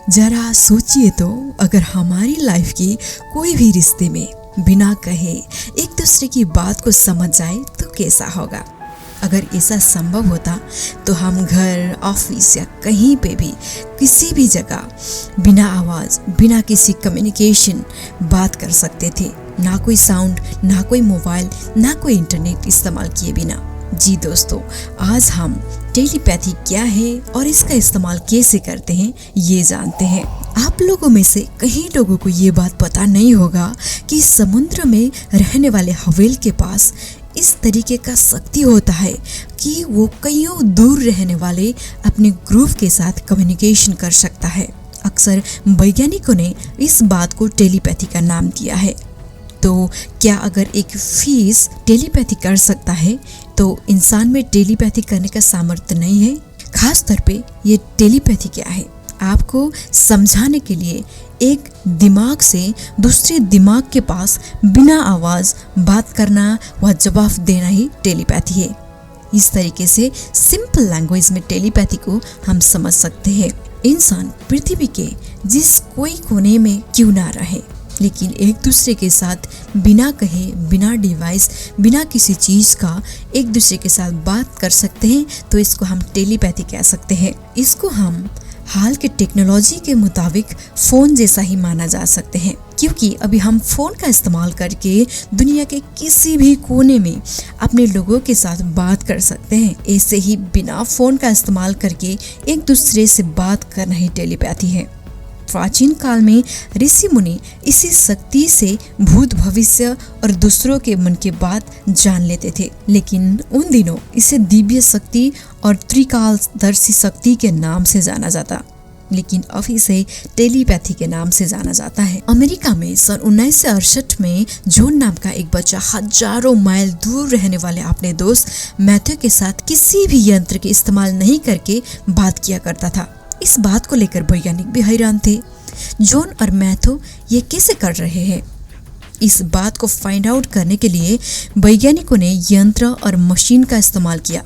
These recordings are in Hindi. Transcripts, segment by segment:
जरा सोचिए तो, अगर हमारी लाइफ की कोई भी रिश्ते में बिना कहे एक दूसरे की बात को समझ जाए तो कैसा होगा। अगर ऐसा संभव होता तो हम घर, ऑफिस या कहीं पे भी किसी भी जगह बिना आवाज़, बिना किसी कम्युनिकेशन बात कर सकते थे। ना कोई साउंड, ना कोई मोबाइल, ना कोई इंटरनेट इस्तेमाल किए बिना। जी दोस्तों, आज हम टेलीपैथी क्या है और इसका इस्तेमाल कैसे करते हैं ये जानते हैं। आप लोगों में से कई लोगों को ये बात पता नहीं होगा कि समुद्र में रहने वाले व्हेल के पास इस तरीके का शक्ति होता है कि वो कईयों दूर रहने वाले अपने ग्रुप के साथ कम्युनिकेशन कर सकता है। अक्सर वैज्ञानिकों ने इस बात को टेलीपैथी का नाम दिया है। तो क्या अगर एक फिश टेलीपैथी कर सकता है तो इंसान में टेलीपैथी करने का सामर्थ्य नहीं है? खास तौर पे ये टेलीपैथी क्या है आपको समझाने के लिए एक दिमाग से दूसरे दिमाग के पास बिना आवाज़ बात करना व जवाब देना ही टेलीपैथी है। इस तरीके से सिंपल लैंग्वेज में टेलीपैथी को हम समझ सकते हैं। इंसान पृथ्वी के जिस कोई कोने में क्यों ना रहे, लेकिन एक दूसरे के साथ बिना कहे, बिना डिवाइस, बिना किसी चीज़ का एक दूसरे के साथ बात कर सकते हैं, तो इसको हम टेलीपैथी कह सकते हैं। इसको हम हाल के टेक्नोलॉजी के मुताबिक फ़ोन जैसा ही माना जा सकते हैं, क्योंकि अभी हम फ़ोन का इस्तेमाल करके दुनिया के किसी भी कोने में अपने लोगों के साथ बात कर सकते हैं। ऐसे ही बिना फ़ोन का इस्तेमाल करके एक दूसरे से बात करना ही टेलीपैथी है। प्राचीन काल में ऋषि मुनि इसी शक्ति से भूत, भविष्य और दूसरों के मन की बात जान लेते थे, लेकिन उन दिनों इसे दिव्य शक्ति और त्रिकालदर्शी शक्ति के नाम से जाना जाता, लेकिन अब इसे टेलीपैथी के नाम से जाना जाता है। अमेरिका में सन 1968 में जॉन नाम का एक बच्चा हजारों माइल दूर रहने वाले अपने दोस्त मैथ्यू के साथ किसी भी यंत्र के इस्तेमाल नहीं करके बात किया करता था। इस बात को लेकर वैज्ञानिक भी हैरान थे। जॉन और मैथ्यू ये कैसे कर रहे हैं? इस बात को फाइंड आउट करने के लिए वैज्ञानिकों ने यंत्र और मशीन का इस्तेमाल किया।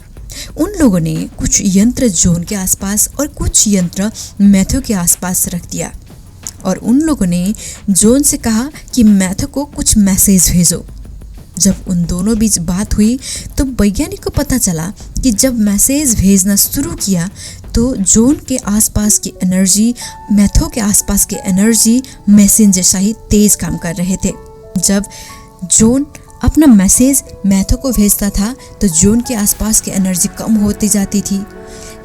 उन लोगों ने कुछ यंत्र जॉन के आसपास और कुछ यंत्र मैथ्यू के आसपास रख दिया और उन लोगों ने जॉन से कहा कि मैथ्यू को कुछ मैसेज भेजो। जब उन दोनों बीच बात हुई तो वैज्ञानिक को पता चला कि जब मैसेज भेजना शुरू किया तो जॉन के आसपास की एनर्जी, मैथ्यू के आसपास की एनर्जी मशीन जैसा ही तेज काम कर रहे थे। जब जॉन अपना मैसेज मैथ्यू को भेजता था तो जॉन के आसपास की एनर्जी कम होती जाती थी,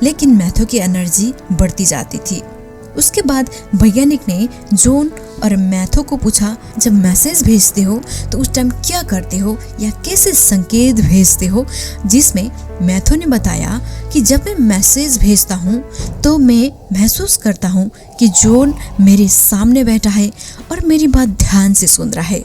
लेकिन मैथ्यू की एनर्जी बढ़ती जाती थी। उसके बाद वैज्ञानिक ने जॉन और मैथ्यू को पूछा, जब मैसेज भेजते हो तो उस टाइम क्या करते हो या कैसे संकेत भेजते हो? जिसमें मैथ्यू ने बताया कि जब मैं मैसेज भेजता हूँ तो मैं महसूस करता हूँ कि जॉन मेरे सामने बैठा है और मेरी बात ध्यान से सुन रहा है।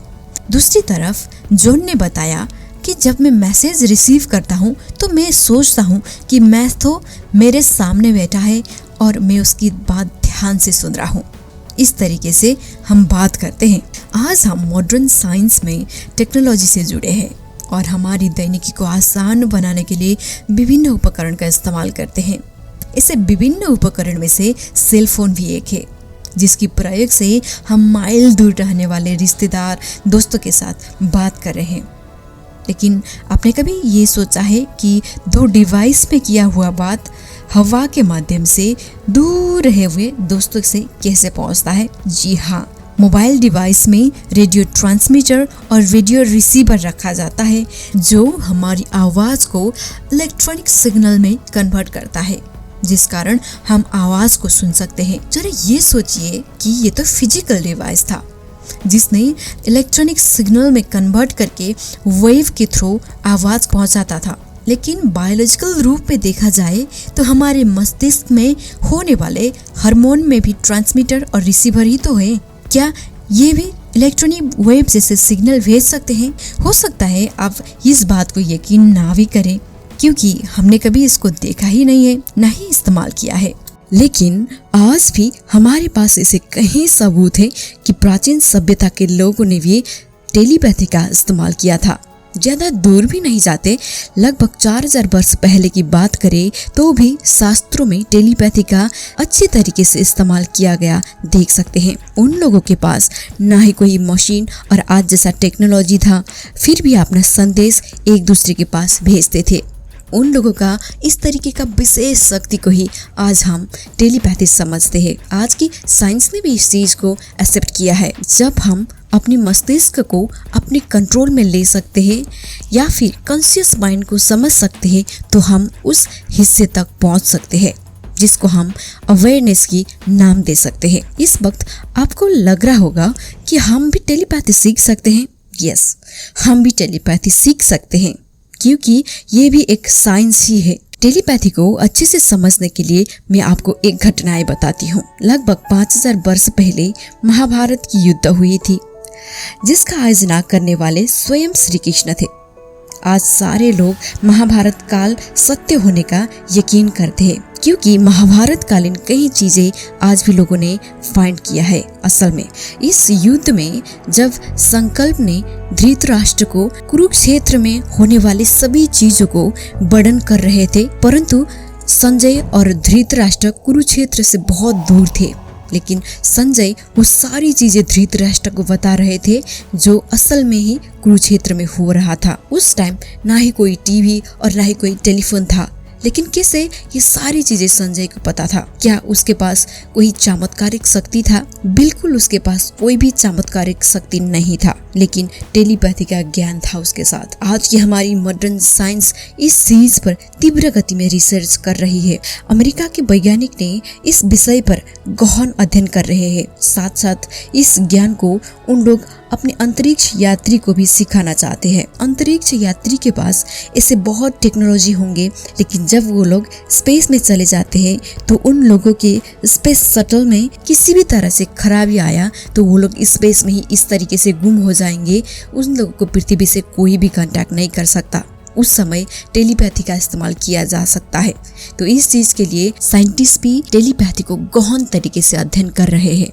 दूसरी तरफ जॉन ने बताया कि जब मैं मैसेज रिसीव करता हूँ तो मैं सोचता हूँ कि मैथ्यू मेरे सामने बैठा है और मैं उसकी बात ध्यान से सुन रहा हूँ। इस तरीके से हम बात करते हैं। आज हम मॉडर्न साइंस में टेक्नोलॉजी से जुड़े हैं और हमारी दैनिकी को आसान बनाने के लिए विभिन्न उपकरण का इस्तेमाल करते हैं। ऐसे विभिन्न उपकरण में से सेल फोन भी एक है, जिसकी प्रयोग से हम माइल दूर रहने वाले रिश्तेदार, दोस्तों के साथ बात कर रहे हैं। लेकिन आपने कभी ये सोचा है कि दो डिवाइस में किया हुआ बात हवा के माध्यम से दूर रहे हुए दोस्तों से कैसे पहुंचता है? जी हाँ, मोबाइल डिवाइस में रेडियो ट्रांसमीटर और रेडियो रिसीवर रखा जाता है जो हमारी आवाज़ को इलेक्ट्रॉनिक सिग्नल में कन्वर्ट करता है, जिस कारण हम आवाज़ को सुन सकते हैं। जरा ये सोचिए कि ये तो फिजिकल डिवाइस था जिसने इलेक्ट्रॉनिक सिग्नल में कन्वर्ट करके वेव के थ्रू आवाज़ पहुंचाता था, लेकिन बायोलॉजिकल रूप में देखा जाए तो हमारे मस्तिष्क में होने वाले हार्मोन में भी ट्रांसमीटर और रिसीवर ही तो है। क्या ये भी इलेक्ट्रॉनिक वेव जैसे सिग्नल भेज सकते हैं? हो सकता है आप इस बात को यकीन ना भी करें, क्योंकि हमने कभी इसको देखा ही नहीं है, ना ही इस्तेमाल किया है। लेकिन आज भी हमारे पास ऐसे कई सबूत हैं कि प्राचीन सभ्यता के लोगों ने भी टेलीपैथी का इस्तेमाल किया था। ज्यादा दूर भी नहीं जाते, लगभग 4000 वर्ष पहले की बात करें तो भी शास्त्रों में टेलीपैथी का अच्छी तरीके से इस्तेमाल किया गया देख सकते हैं। उन लोगों के पास ना ही कोई मशीन और आज जैसा टेक्नोलॉजी था, फिर भी अपना संदेश एक दूसरे के पास भेजते थे। उन लोगों का इस तरीके का विशेष शक्ति को ही आज हम टेलीपैथी समझते हैं। आज की साइंस ने भी इस चीज़ को एक्सेप्ट किया है। जब हम अपने मस्तिष्क को अपने कंट्रोल में ले सकते हैं या फिर कॉन्शियस माइंड को समझ सकते हैं, तो हम उस हिस्से तक पहुंच सकते हैं जिसको हम अवेयरनेस की नाम दे सकते हैं। इस वक्त आपको लग रहा होगा कि हम भी टेलीपैथी सीख सकते हैं। यस, हम भी टेलीपैथी सीख सकते हैं, क्योंकि ये भी एक साइंस ही है। टेलीपैथी को अच्छे से समझने के लिए मैं आपको एक घटनाएं बताती हूँ। लगभग 5000 वर्ष पहले महाभारत की युद्ध हुई थी, जिसका आयोजन करने वाले स्वयं श्री कृष्ण थे। आज सारे लोग महाभारत काल सत्य होने का यकीन करते हैं, क्योंकि महाभारत कालीन कई चीजें आज भी लोगों ने फाइंड किया है। असल में इस युद्ध में जब संकल्प ने धृतराष्ट्र को कुरुक्षेत्र में होने वाली सभी चीजों को वर्णन कर रहे थे, परंतु संजय और धृतराष्ट्र कुरुक्षेत्र से बहुत दूर थे। लेकिन संजय वो सारी चीजें धृतराष्ट्र को बता रहे थे जो असल में ही कुरुक्षेत्र में हो रहा था। उस टाइम ना ही कोई टीवी और ना ही कोई टेलीफोन था, लेकिन कैसे ये सारी चीजें संजय को पता था? क्या उसके पास कोई चमत्कारिक शक्ति था? बिल्कुल उसके पास कोई भी चमत्कारिक शक्ति नहीं था, लेकिन टेलीपैथी का ज्ञान था उसके साथ। आज की हमारी मॉडर्न साइंस इस चीज पर तीव्र गति में रिसर्च कर रही है। अमेरिका के वैज्ञानिक ने इस विषय पर गहन अध्ययन कर रहे हैं। साथ साथ इस ज्ञान को उन लोग अपने अंतरिक्ष यात्री को भी सिखाना चाहते हैं। अंतरिक्ष यात्री के पास ऐसे बहुत टेक्नोलॉजी होंगे, लेकिन जब वो लोग स्पेस में चले जाते हैं तो उन लोगों के स्पेस शटल में किसी भी तरह से खराबी आया तो वो लोग स्पेस में ही इस तरीके से गुम हो जाएंगे, उन लोगों को पृथ्वी से कोई भी कांटेक्ट नहीं कर सकता। उस समय टेलीपैथी का इस्तेमाल किया जा सकता है। तो इस चीज के लिए साइंटिस्ट भी टेलीपैथी को गहन तरीके से अध्ययन कर रहे हैं।